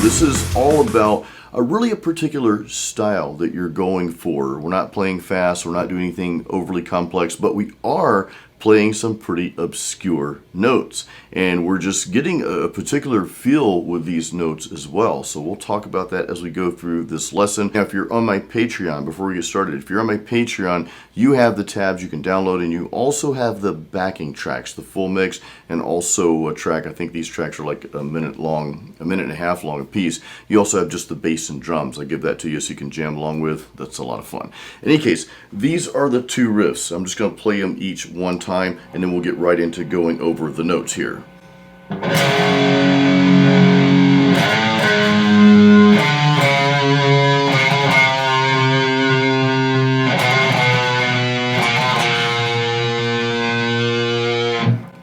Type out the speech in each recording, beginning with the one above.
This is all about really a particular style that you're going for. We're not playing fast, we're not doing anything overly complex, but we are playing some pretty obscure notes. And we're just getting a particular feel with these notes as well. So we'll talk about that as we go through this lesson. Now, if you're on my Patreon, before we get started, if you're on my Patreon, you have the tabs you can download, and you also have the backing tracks, the full mix, and also a track. I think these tracks are like a minute and a half long a piece. You also have just the bass and drums. I give that to you so you can jam along with. That's a lot of fun. In any case, these are the two riffs. I'm just going to play them each one time, and then we'll get right into going over the notes here.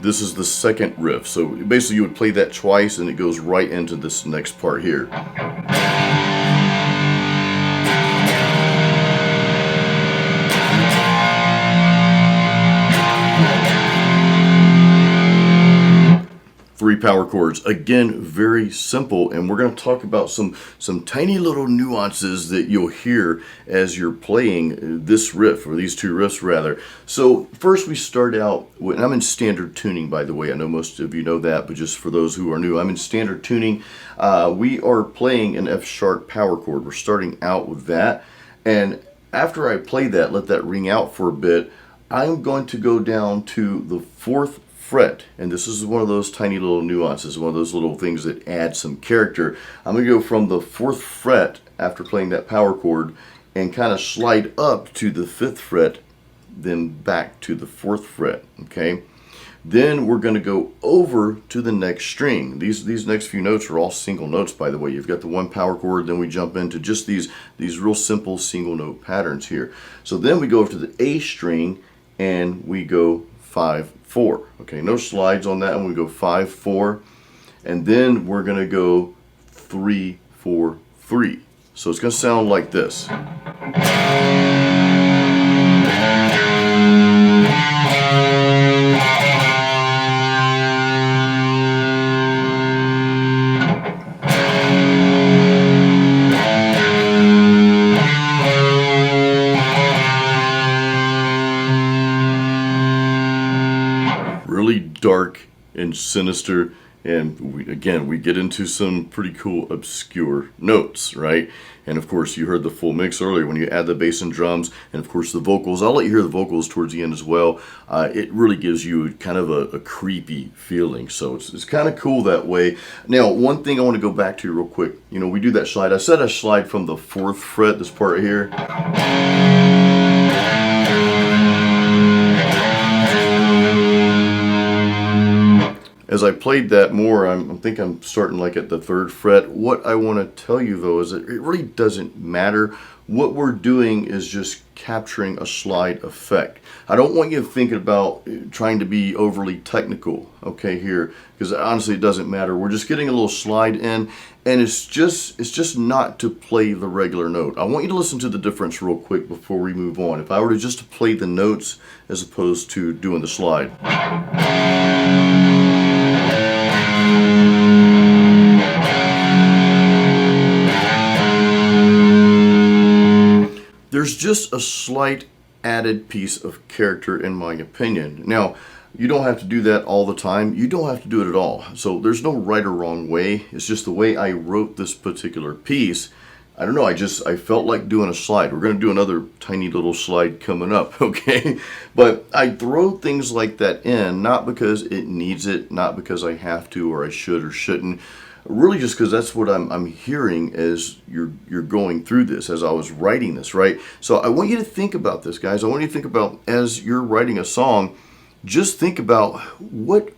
This is the second riff. So basically you would play that twice and it goes right into this next part here. Three power chords. Again, very simple, and we're going to talk about some tiny little nuances that you'll hear as you're playing this riff, or these two riffs rather. So first we start out with, and I'm in standard tuning, by the way. I know most of you know that, but just for those who are new, I'm in standard tuning. We are playing an F sharp power chord. We're starting out with that, and after I play that, let that ring out for a bit, I'm going to go down to the 4th fret, and this is one of those tiny little nuances, one of those little things that add some character. I'm going to go from the 4th fret after playing that power chord and kind of slide up to the 5th fret, then back to the 4th fret. Okay, then we're going to go over to the next string. These next few notes are all single notes, by the way. You've got the one power chord, then we jump into just these real simple single note patterns here. So then we go over to the A string and we go 5-4. Okay, no slides on that one. We go 5-4, and then we're going to go 3-4-3. So it's going to sound like this. Really dark and sinister, and we get into some pretty cool obscure notes, right? And of course you heard the full mix earlier when you add the bass and drums, and of course the vocals. I'll let you hear the vocals towards the end as well. It really gives you kind of a creepy feeling, so it's kind of cool that way. Now, one thing I want to go back to real quick, you know, we do that slide. I said I slide from the 4th fret, this part right here. As I played that more, I think I'm starting like at the 3rd fret. What I want to tell you though is that it really doesn't matter. What we're doing is just capturing a slide effect. I don't want you to think about trying to be overly technical, okay, here, because honestly it doesn't matter. We're just getting a little slide in, and it's just not to play the regular note. I want you to listen to the difference real quick before we move on. If I were to just to play the notes as opposed to doing the slide. There's just a slight added piece of character in my opinion. Now, you don't have to do that all the time. You don't have to do it at all. So there's no right or wrong way. It's just the way I wrote this particular piece. I don't know, I felt like doing a slide. We're going to do another tiny little slide coming up, okay? But I throw things like that in, not because it needs it, not because I have to or I should or shouldn't. Really just because that's what I'm hearing as you're going through this, as I was writing this, right? So I want you to think about this, guys. I want you to think about, as you're writing a song, just think about what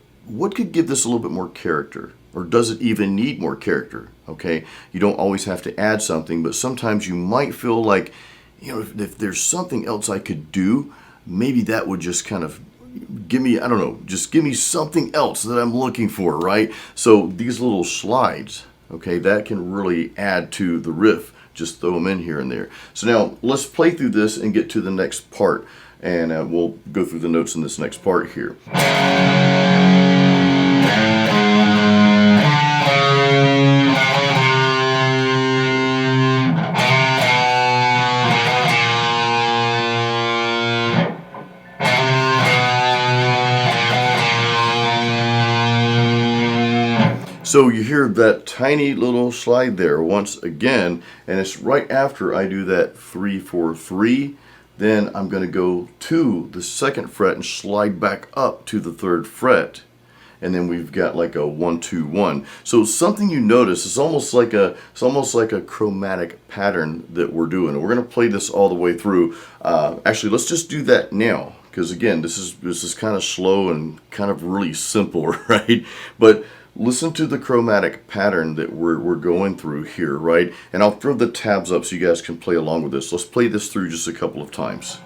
could give this a little bit more character, or does it even need more character, okay? You don't always have to add something, but sometimes you might feel like, you know, if there's something else I could do, maybe that would just kind of give me, I don't know, just give me something else that I'm looking for, right? So these little slides, okay, that can really add to the riff. Just throw them in here and there. So now let's play through this and get to the next part, and we'll go through the notes in this next part here. So you hear that tiny little slide there once again, and it's right after I do that 3-4-3. Then I'm going to go to the 2nd fret and slide back up to the 3rd fret. And then we've got like a 1-2-1. So something you notice, it's almost like a chromatic pattern that we're doing. We're going to play this all the way through. Actually, let's just do that now, because again, this is kind of slow and kind of really simple, right? But listen to the chromatic pattern that we're going through here, right? And I'll throw the tabs up so you guys can play along with this. Let's play this through just a couple of times.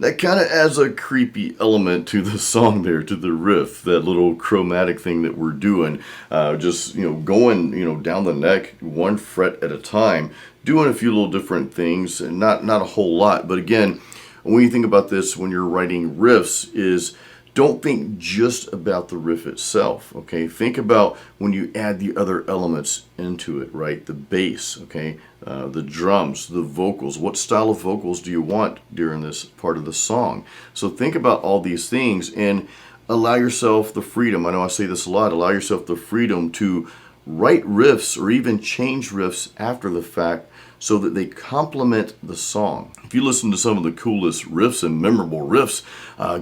That kind of adds a creepy element to the song there, to the riff, that little chromatic thing that we're doing. Just, going, down the neck, 1 fret at a time, doing a few little different things, and not a whole lot. But again, when you think about this, when you're writing riffs, is don't think just about the riff itself, okay? Think about when you add the other elements into it, right? The bass, okay? The drums, the vocals. What style of vocals do you want during this part of the song? So think about all these things and allow yourself the freedom. I know I say this a lot. Allow yourself the freedom to write riffs or even change riffs after the fact so that they complement the song. If you listen to some of the coolest riffs and memorable riffs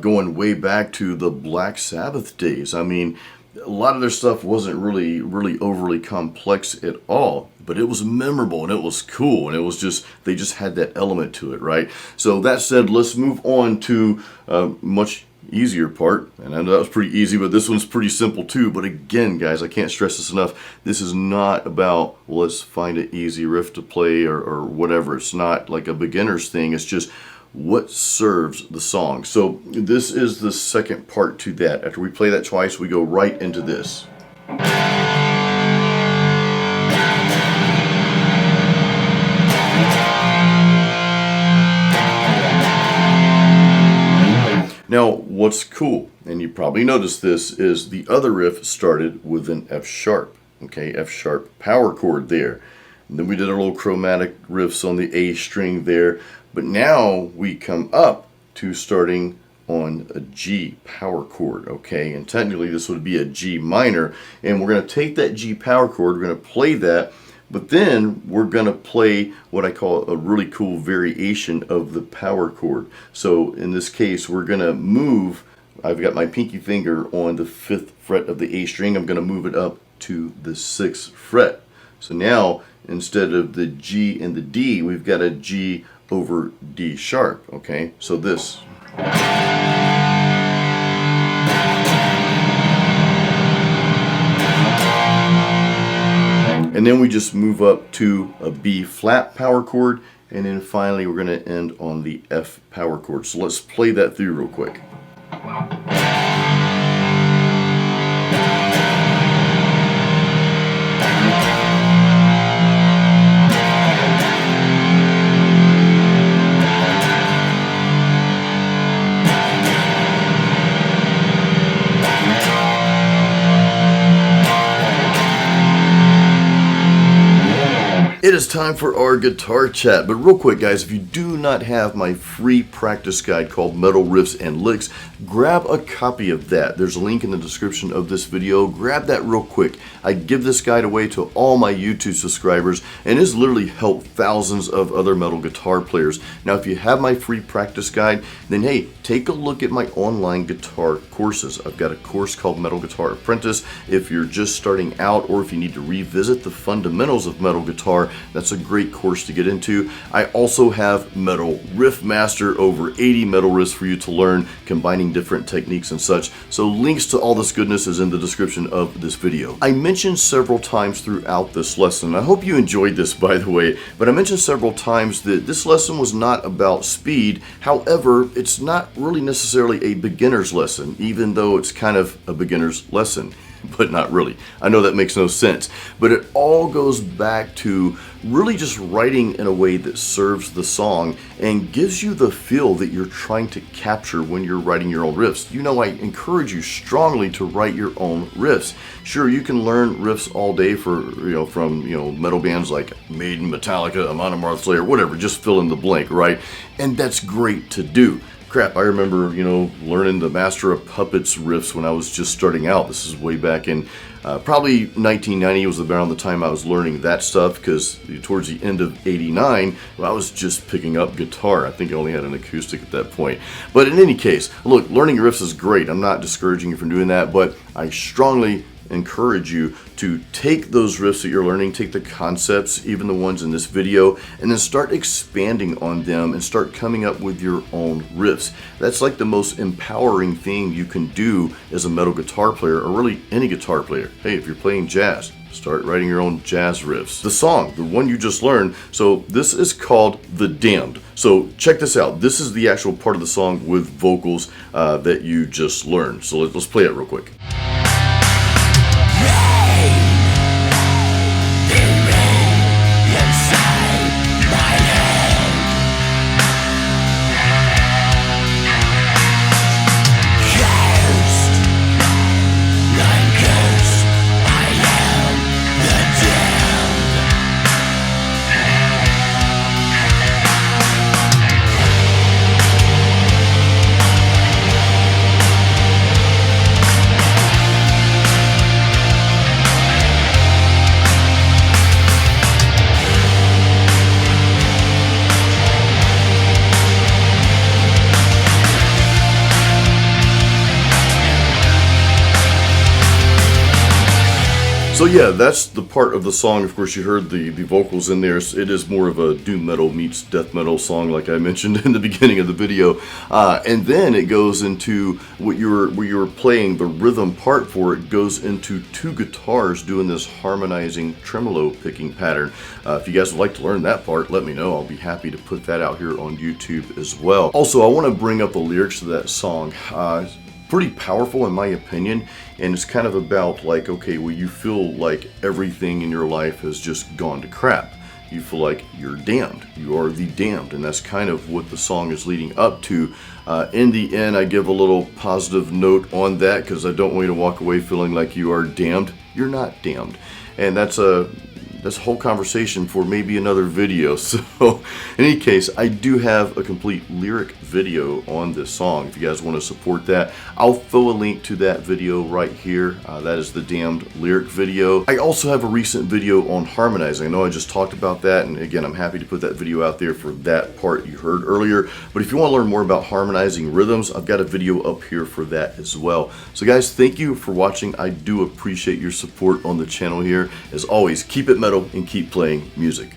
going way back to the Black Sabbath days, I mean, a lot of their stuff wasn't really overly complex at all, but it was memorable and it was cool, and it was just, they just had that element to it, right? So that said, let's move on to much easier part, and I know that was pretty easy, but this one's pretty simple too. But again, guys, I can't stress this enough. This is not about, well, let's find an easy riff to play or whatever. It's not like a beginner's thing. It's just what serves the song. So this is the second part to that. After we play that twice, we go right into this. Now, what's cool, and you probably noticed this, is the other riff started with an F sharp, okay, F sharp power chord there. And then we did our little chromatic riffs on the A string there, but now we come up to starting on a G power chord, okay, and technically this would be a G minor, and we're going to take that G power chord, we're going to play that, but then we're going to play what I call a really cool variation of the power chord. So in this case, we're going to move, I've got my pinky finger on the 5th fret of the A string, I'm going to move it up to the 6th fret. So now, instead of the G and the D, we've got a G over D sharp, okay? So this. And then we just move up to a B flat power chord, and then finally we're going to end on the F power chord. So let's play that through real quick. It is time for our guitar chat, but real quick guys, if you do not have my free practice guide called Metal Riffs and Licks, grab a copy of that. There's a link in the description of this video. Grab that real quick. I give this guide away to all my YouTube subscribers, and it's literally helped thousands of other metal guitar players. Now if you have my free practice guide, then hey, take a look at my online guitar courses. I've got a course called Metal Guitar Apprentice. If you're just starting out, or if you need to revisit the fundamentals of metal guitar, that's a great course to get into. I also have Metal Riff Master, over 80 metal riffs for you to learn, combining different techniques and such. So links to all this goodness is in the description of this video. I mentioned several times throughout this lesson, I hope you enjoyed this by the way, but I mentioned several times that this lesson was not about speed. However, it's not really necessarily a beginner's lesson, even though it's kind of a beginner's lesson. but not really. I know that makes no sense, but it all goes back to really just writing in a way that serves the song and gives you the feel that you're trying to capture when you're writing your own riffs. You know, I encourage you strongly to write your own riffs. Sure, you can learn riffs all day from metal bands like Maiden, Metallica, Amon Amarth, Slayer, whatever, just fill in the blank, right? And that's great to do. Crap, I remember, learning the Master of Puppets riffs when I was just starting out. This is way back in probably 1990 was around the time I was learning that stuff, because towards the end of '89, I was just picking up guitar. I think I only had an acoustic at that point. But in any case, look, learning riffs is great. I'm not discouraging you from doing that, but I strongly encourage you to take those riffs that you're learning, take the concepts, even the ones in this video, and then start expanding on them and start coming up with your own riffs. That's like the most empowering thing you can do as a metal guitar player, or really any guitar player. Hey, if you're playing jazz, start writing your own jazz riffs. The song, the one you just learned, so this is called The Damned. So check this out. This is the actual part of the song with vocals that you just learned. So let's play it real quick. So yeah, that's the part of the song. Of course, you heard the vocals in there. It is more of a doom metal meets death metal song, like I mentioned in the beginning of the video. And then it goes into where you were playing the rhythm part for it, goes into two guitars doing this harmonizing tremolo picking pattern. If you guys would like to learn that part, let me know. I'll be happy to put that out here on YouTube as well. Also, I want to bring up the lyrics to that song. Pretty powerful in my opinion, and it's kind of about like, okay, well, you feel like everything in your life has just gone to crap. You feel like you're damned. You are the damned, and that's kind of what the song is leading up to. In the end, I give a little positive note on that, because I don't want you to walk away feeling like you are damned. You're not damned, and that's a whole conversation for maybe another video. So in any case, I do have a complete lyric video on this song. If you guys want to support that, I'll throw a link to that video right here. That is the Damned lyric video. I also have a recent video on harmonizing. I know I just talked about that, and again, I'm happy to put that video out there for that part you heard earlier. But if you want to learn more about harmonizing rhythms, I've got a video up here for that as well. So guys, thank you for watching. I do appreciate your support on the channel here. As always, keep it metal and keep playing music.